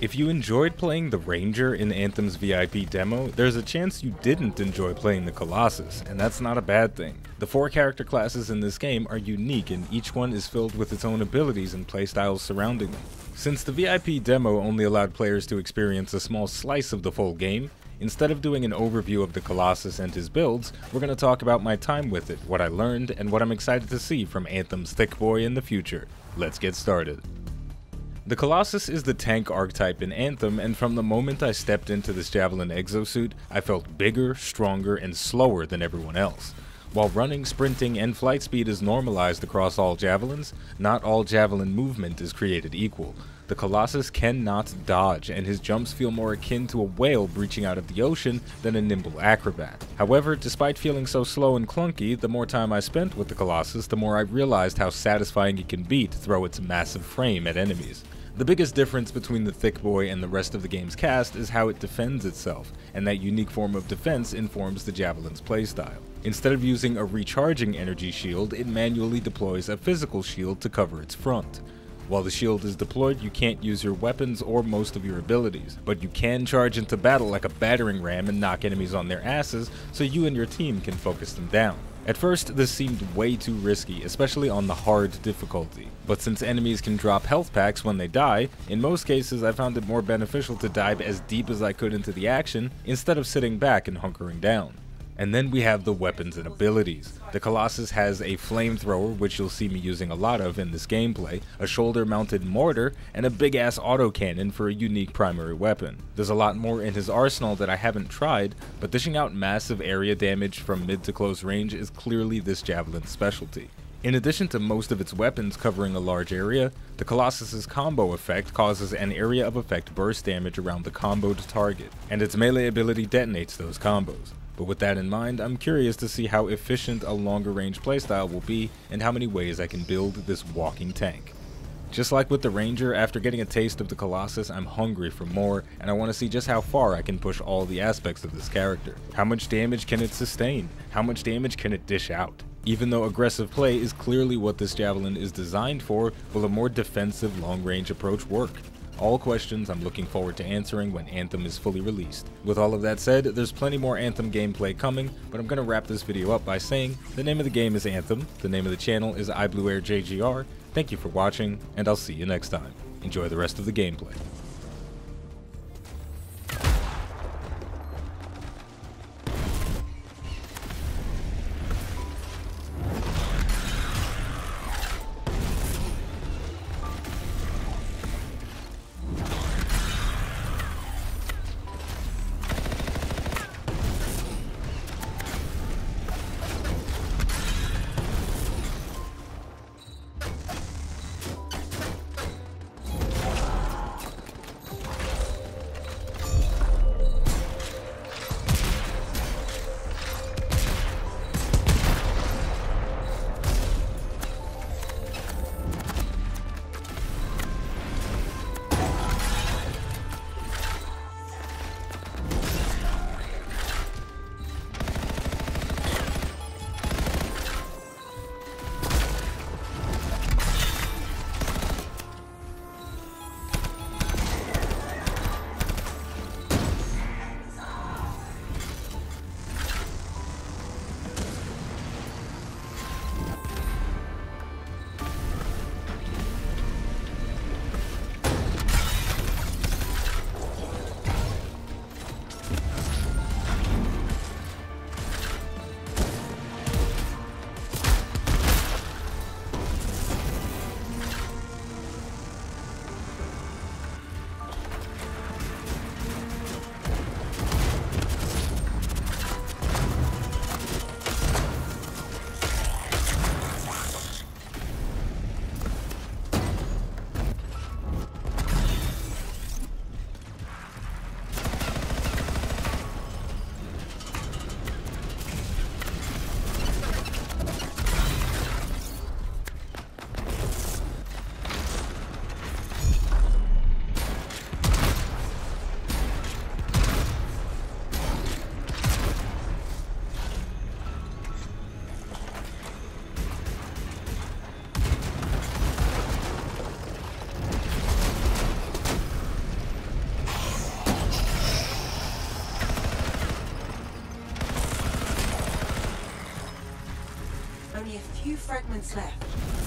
If you enjoyed playing the Ranger in Anthem's VIP demo, there's a chance you didn't enjoy playing the Colossus, and that's not a bad thing. The 4 character classes in this game are unique, and each one is filled with its own abilities and playstyles surrounding them. Since the VIP demo only allowed players to experience a small slice of the full game, instead of doing an overview of the Colossus and his builds, we're going to talk about my time with it, what I learned, and what I'm excited to see from Anthem's thick boy in the future. Let's get started. The Colossus is the tank archetype in Anthem, and from the moment I stepped into this Javelin exosuit, I felt bigger, stronger, and slower than everyone else. While running, sprinting, and flight speed is normalized across all Javelins, not all Javelin movement is created equal. The Colossus cannot dodge, and his jumps feel more akin to a whale breaching out of the ocean than a nimble acrobat. However, despite feeling so slow and clunky, the more time I spent with the Colossus, the more I realized how satisfying it can be to throw its massive frame at enemies. The biggest difference between the thick boy and the rest of the game's cast is how it defends itself, and that unique form of defense informs the Javelin's playstyle. Instead of using a recharging energy shield, it manually deploys a physical shield to cover its front. While the shield is deployed, you can't use your weapons or most of your abilities, but you can charge into battle like a battering ram and knock enemies on their asses so you and your team can focus them down. At first, this seemed way too risky, especially on the hard difficulty, but since enemies can drop health packs when they die, in most cases I found it more beneficial to dive as deep as I could into the action instead of sitting back and hunkering down. And then we have the weapons and abilities. The Colossus has a flamethrower, which you'll see me using a lot of in this gameplay, a shoulder-mounted mortar, and a big-ass autocannon for a unique primary weapon. There's a lot more in his arsenal that I haven't tried, but dishing out massive area damage from mid to close range is clearly this Javelin's specialty. In addition to most of its weapons covering a large area, the Colossus's combo effect causes an area of effect burst damage around the comboed target, and its melee ability detonates those combos. But with that in mind, I'm curious to see how efficient a longer range playstyle will be and how many ways I can build this walking tank. Just like with the Ranger, after getting a taste of the Colossus, I'm hungry for more, and I want to see just how far I can push all the aspects of this character. How much damage can it sustain? How much damage can it dish out? Even though aggressive play is clearly what this Javelin is designed for, will a more defensive long-range approach work? All questions I'm looking forward to answering when Anthem is fully released. With all of that said, there's plenty more Anthem gameplay coming, but I'm going to wrap this video up by saying the name of the game is Anthem, the name of the channel is iBluairJgR. Thank you for watching, and I'll see you next time. Enjoy the rest of the gameplay. fragments left.